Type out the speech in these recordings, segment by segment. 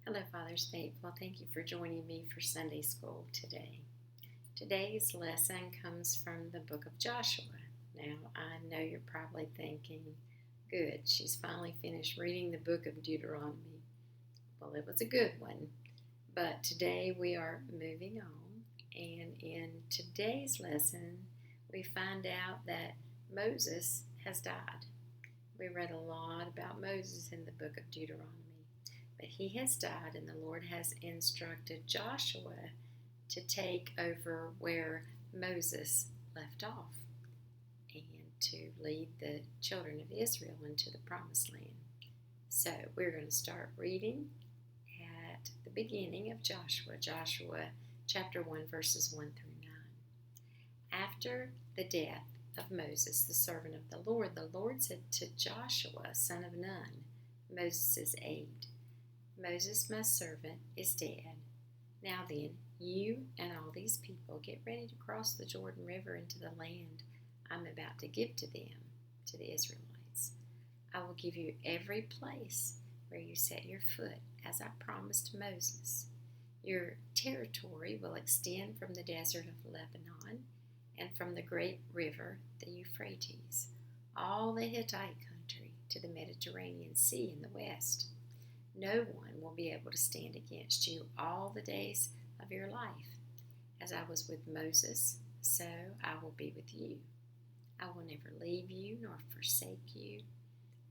Hello, Father's Faithful. Thank you for joining me for Sunday School today. Today's lesson comes from the book of Joshua. Now, I know you're probably thinking, good, she's finally finished reading the book of Deuteronomy. Well, it was a good one, but today we are moving on, and in today's lesson, we find out that Moses has died. We read a lot about Moses in the book of Deuteronomy. But he has died, and the Lord has instructed Joshua to take over where Moses left off and to lead the children of Israel into the promised land. So we're going to start reading at the beginning of Joshua chapter 1, verses 1 through 9. After the death of Moses, the servant of the Lord said to Joshua, son of Nun, Moses' aide, Moses, my servant, is dead. Now then, you and all these people get ready to cross the Jordan River into the land I'm about to give to them, to the Israelites. I will give you every place where you set your foot, as I promised Moses. Your territory will extend from the desert of Lebanon and from the great river, the Euphrates, all the Hittite country to the Mediterranean Sea in the west. No one will be able to stand against you all the days of your life. As I was with Moses, so I will be with you. I will never leave you nor forsake you.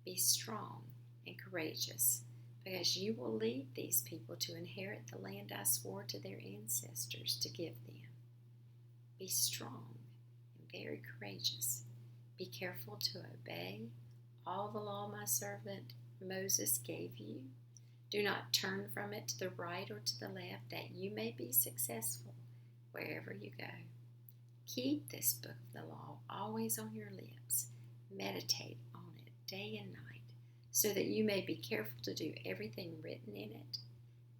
Be strong and courageous, because you will lead these people to inherit the land I swore to their ancestors to give them. Be strong and very courageous. Be careful to obey all the law my servant Moses gave you. Do not turn from it to the right or to the left, that you may be successful wherever you go. Keep this book of the law always on your lips. Meditate on it day and night, so that you may be careful to do everything written in it.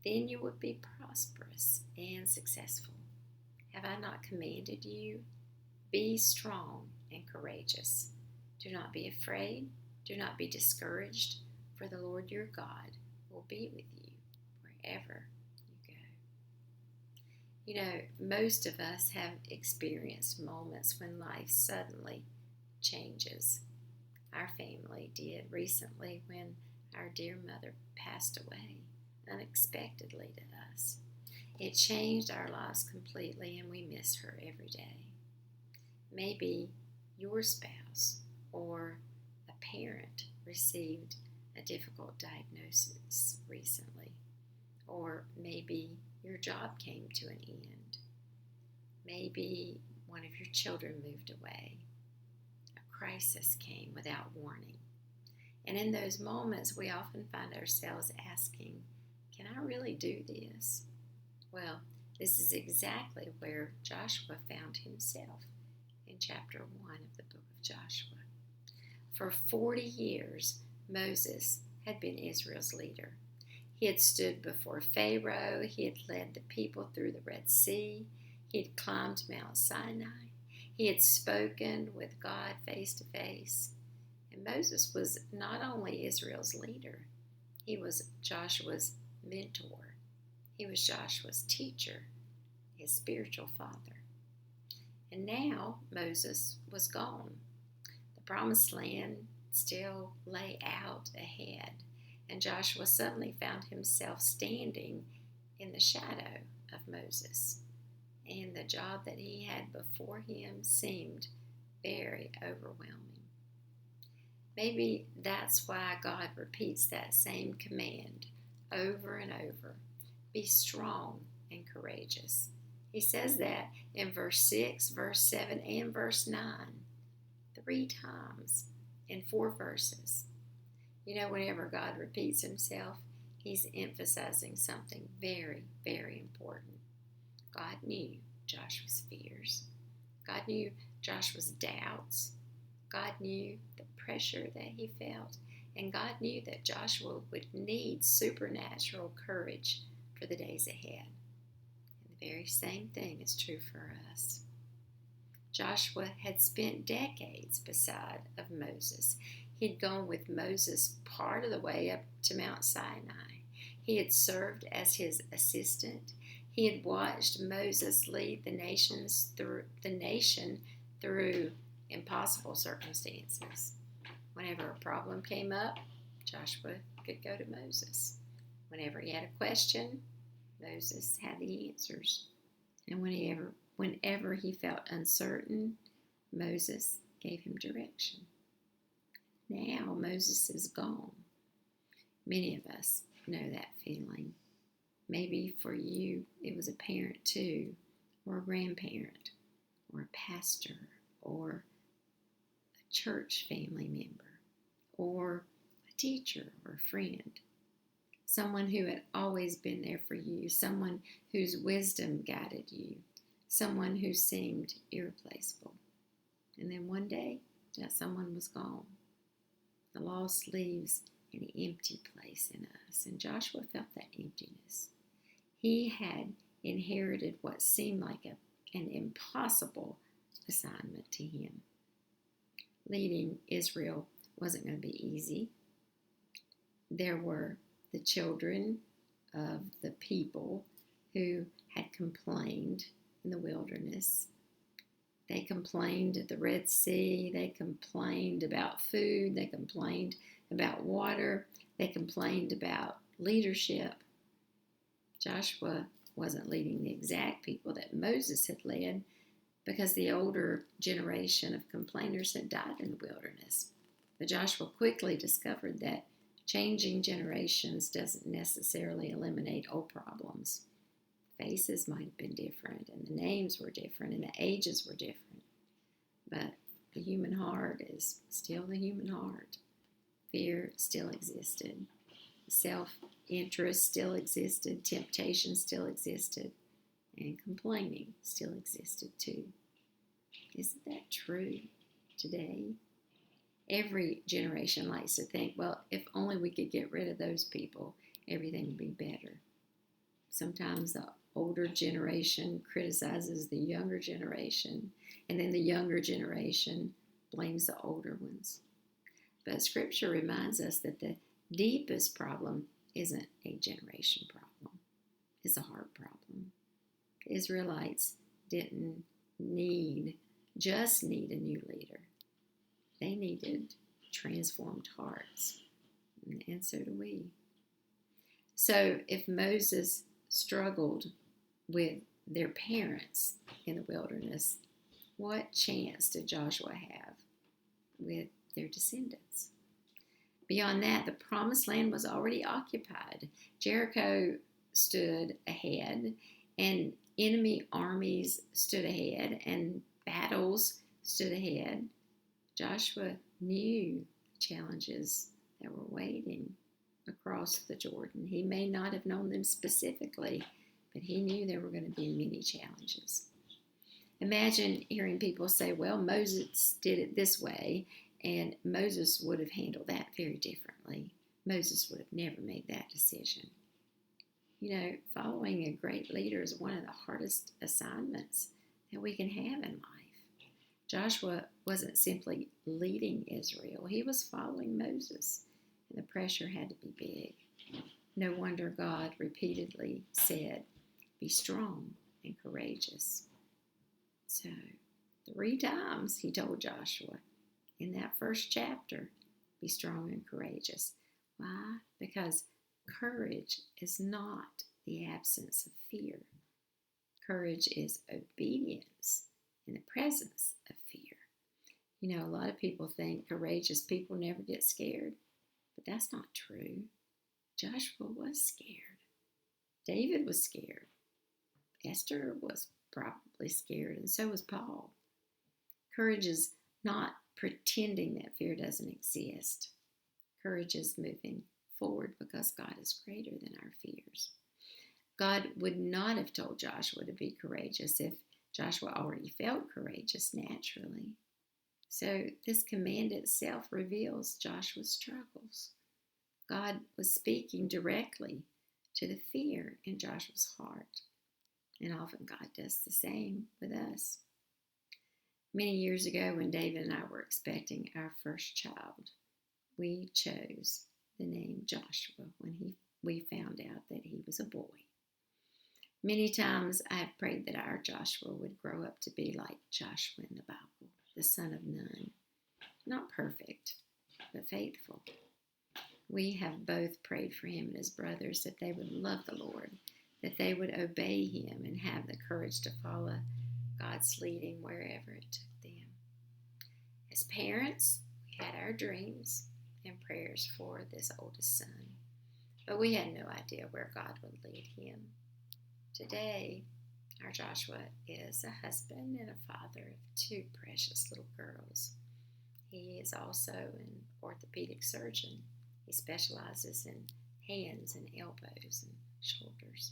Then you will be prosperous and successful. Have I not commanded you? Be strong and courageous. Do not be afraid. Do not be discouraged, for the Lord your God will be with you wherever you go. You know, most of us have experienced moments when life suddenly changes. Our family did recently when our dear mother passed away unexpectedly to us. It changed our lives completely, and we miss her every day. Maybe your spouse or a parent received a difficult diagnosis recently, or maybe your job came to an end. Maybe one of your children moved away. A crisis came without warning. And in those moments, we often find ourselves asking, can I really do this? Well, this is exactly where Joshua found himself in chapter 1 of the book of Joshua. For 40 years, Moses had been Israel's leader. He had stood before Pharaoh. He had led the people through the Red Sea. He had climbed Mount Sinai. He had spoken with God face to face. And Moses was not only Israel's leader, he was Joshua's mentor. He was Joshua's teacher, his spiritual father. And now Moses was gone. The promised land still lay out ahead, and Joshua suddenly found himself standing in the shadow of Moses, and the job that he had before him seemed very overwhelming. Maybe that's why God repeats that same command over and over. Be strong and courageous. He says that in verse 6, verse 7, and verse 9, 3 times in 4 verses. You know, whenever God repeats himself, he's emphasizing something very, very important. God knew Joshua's fears. God knew Joshua's doubts. God knew the pressure that he felt. And God knew that Joshua would need supernatural courage for the days ahead. And the very same thing is true for us. Joshua had spent decades beside of Moses. He'd gone with Moses part of the way up to Mount Sinai. He had served as his assistant. He had watched Moses lead the nation through impossible circumstances. Whenever a problem came up, Joshua could go to Moses. Whenever he had a question, Moses had the answers. And whenever he felt uncertain, Moses gave him direction. Now Moses is gone. Many of us know that feeling. Maybe for you it was a parent too, or a grandparent, or a pastor, or a church family member, or a teacher or a friend. Someone who had always been there for you, someone whose wisdom guided you, someone who seemed irreplaceable. And then one day, that someone was gone. The loss leaves an empty place in us, and Joshua felt that emptiness. He had inherited what seemed like an impossible assignment to him. Leading Israel wasn't going to be easy. There were the children of the people who had complained in the wilderness. They complained at the Red Sea. They complained about food. They complained about water. They complained about leadership. Joshua wasn't leading the exact people that Moses had led because the older generation of complainers had died in the wilderness. But Joshua quickly discovered that changing generations doesn't necessarily eliminate old problems. Faces might have been different, and the names were different, and the ages were different. But the human heart is still the human heart. Fear still existed. Self-interest still existed. Temptation still existed. And complaining still existed too. Isn't that true today? Every generation likes to think, well, if only we could get rid of those people, everything would be better. Sometimes the older generation criticizes the younger generation, and then the younger generation blames the older ones. But Scripture reminds us that the deepest problem isn't a generation problem. It's a heart problem. The Israelites didn't just need a new leader. They needed transformed hearts, and so do we. So if Moses struggled with their parents in the wilderness, what chance did Joshua have with their descendants? Beyond that, the promised land was already occupied. Jericho stood ahead, and enemy armies stood ahead, and battles stood ahead. Joshua knew the challenges that were waiting across the Jordan. He may not have known them specifically, but he knew there were going to be many challenges. Imagine hearing people say, well, Moses did it this way, and Moses would have handled that very differently. Moses would have never made that decision. You know, following a great leader is one of the hardest assignments that we can have in life. Joshua wasn't simply leading Israel. He was following Moses, and the pressure had to be big. No wonder God repeatedly said, be strong and courageous. So, 3 times he told Joshua in that first chapter, be strong and courageous. Why? Because courage is not the absence of fear. Courage is obedience in the presence of fear. You know, a lot of people think courageous people never get scared, but that's not true. Joshua was scared. David was scared. Esther was probably scared, and so was Paul. Courage is not pretending that fear doesn't exist. Courage is moving forward because God is greater than our fears. God would not have told Joshua to be courageous if Joshua already felt courageous naturally. So this command itself reveals Joshua's struggles. God was speaking directly to the fear in Joshua's heart. And often God does the same with us. Many years ago, when David and I were expecting our first child, we chose the name Joshua when he we found out that he was a boy. Many times I have prayed that our Joshua would grow up to be like Joshua in the Bible, the son of Nun. Not perfect, but faithful. We have both prayed for him and his brothers that they would love the Lord, that they would obey him and have the courage to follow God's leading wherever it took them. As parents, we had our dreams and prayers for this oldest son, but we had no idea where God would lead him. Today, our Joshua is a husband and a father of two precious little girls. He is also an orthopedic surgeon. He specializes in hands and elbows and shoulders.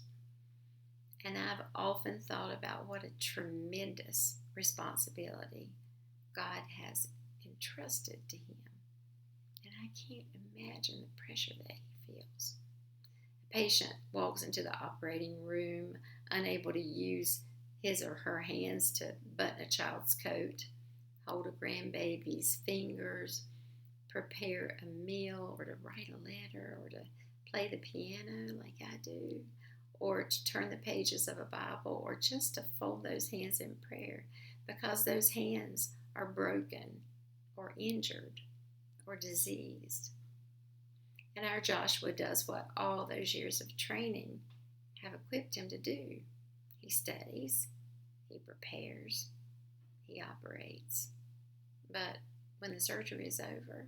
And I've often thought about what a tremendous responsibility God has entrusted to him. And I can't imagine the pressure that he feels. A patient walks into the operating room unable to use his or her hands to button a child's coat, hold a grandbaby's fingers, prepare a meal, or to write a letter, or to play the piano like I do, or to turn the pages of a Bible, or just to fold those hands in prayer, because those hands are broken or injured or diseased. And our Joshua does what all those years of training have equipped him to do. He studies, he prepares, he operates. But when the surgery is over,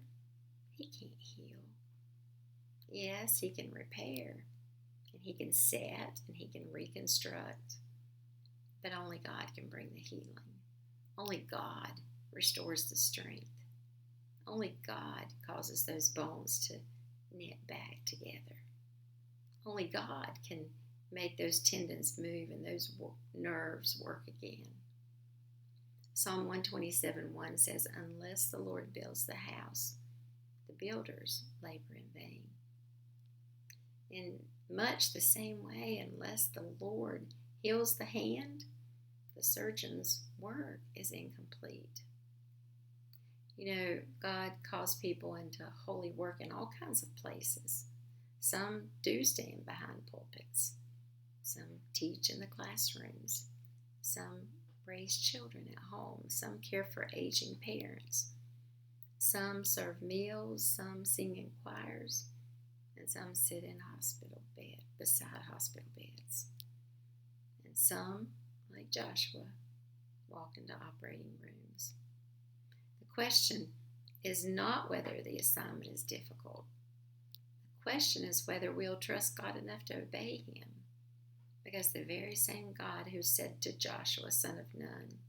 he can't heal. Yes, he can repair, and he can set, and he can reconstruct, but only God can bring the healing. Only God restores the strength. Only God causes those bones to knit back together. Only God can make those tendons move and those nerves work again. Psalm 127:1 says, "Unless the Lord builds the house, the builders labor in vain." In much the same way, unless the Lord heals the hand, the surgeon's work is incomplete. You know, God calls people into holy work in all kinds of places. Some do stand behind pulpits. Some teach in the classrooms. Some raise children at home. Some care for aging parents. Some serve meals. Some sing in choirs. And some sit in beside hospital beds. And some, like Joshua, walk into operating rooms. The question is not whether the assignment is difficult. The question is whether we'll trust God enough to obey him. Because the very same God who said to Joshua, son of Nun,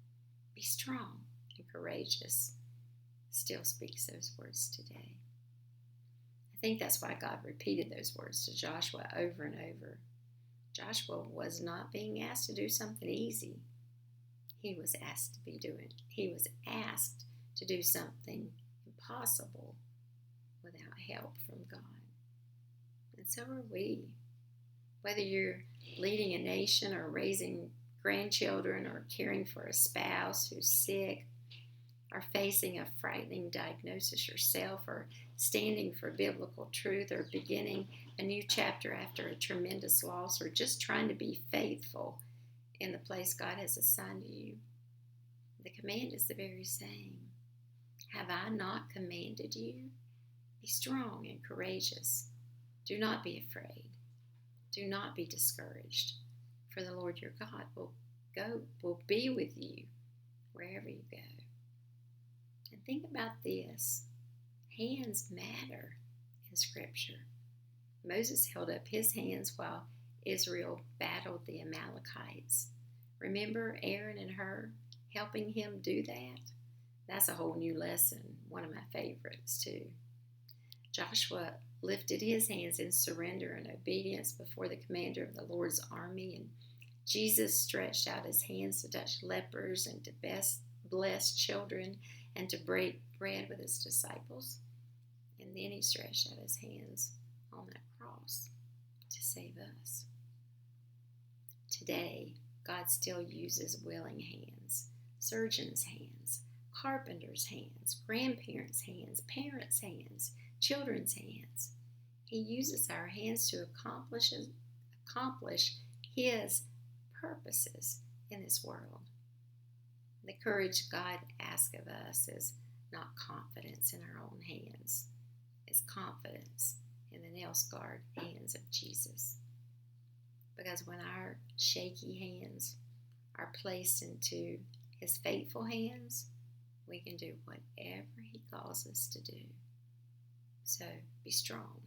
"Be strong and courageous," still speaks those words today. I think that's why God repeated those words to Joshua over and over. Joshua was not being asked to do something easy. He was asked to do something impossible without help from God. And so are we. Whether you're leading a nation or raising grandchildren or caring for a spouse who's sick or facing a frightening diagnosis yourself or standing for biblical truth or beginning a new chapter after a tremendous loss or just trying to be faithful in the place God has assigned to you, the command is the very same. Have I not commanded you? Be strong and courageous. Do not be afraid. Do not be discouraged, for the Lord your God will be with you wherever you go. And think about this. Hands matter in Scripture. Moses held up his hands while Israel battled the Amalekites. Remember Aaron and Hur helping him do that? That's a whole new lesson, one of my favorites too. Joshua lifted his hands in surrender and obedience before the commander of the Lord's army, and Jesus stretched out his hands to touch lepers and to bless children and to break bread with his disciples. And then he stretched out his hands on that cross to save us. Today, God still uses willing hands, surgeons' hands, carpenters' hands, grandparents' hands, parents' hands, children's hands. He uses our hands to accomplish His purposes in this world. The courage God asks of us is not confidence in our own hands. It's confidence in the nail-scarred hands of Jesus. Because when our shaky hands are placed into His faithful hands, we can do whatever He calls us to do. So be strong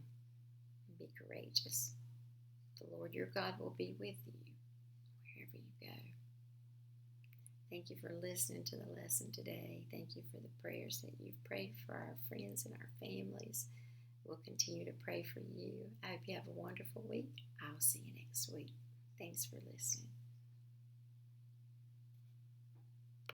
and be courageous. The Lord your God will be with you wherever you go. Thank you for listening to the lesson today. Thank you for the prayers that you've prayed for our friends and our families. We'll continue to pray for you. I hope you have a wonderful week. I'll see you next week. Thanks for listening.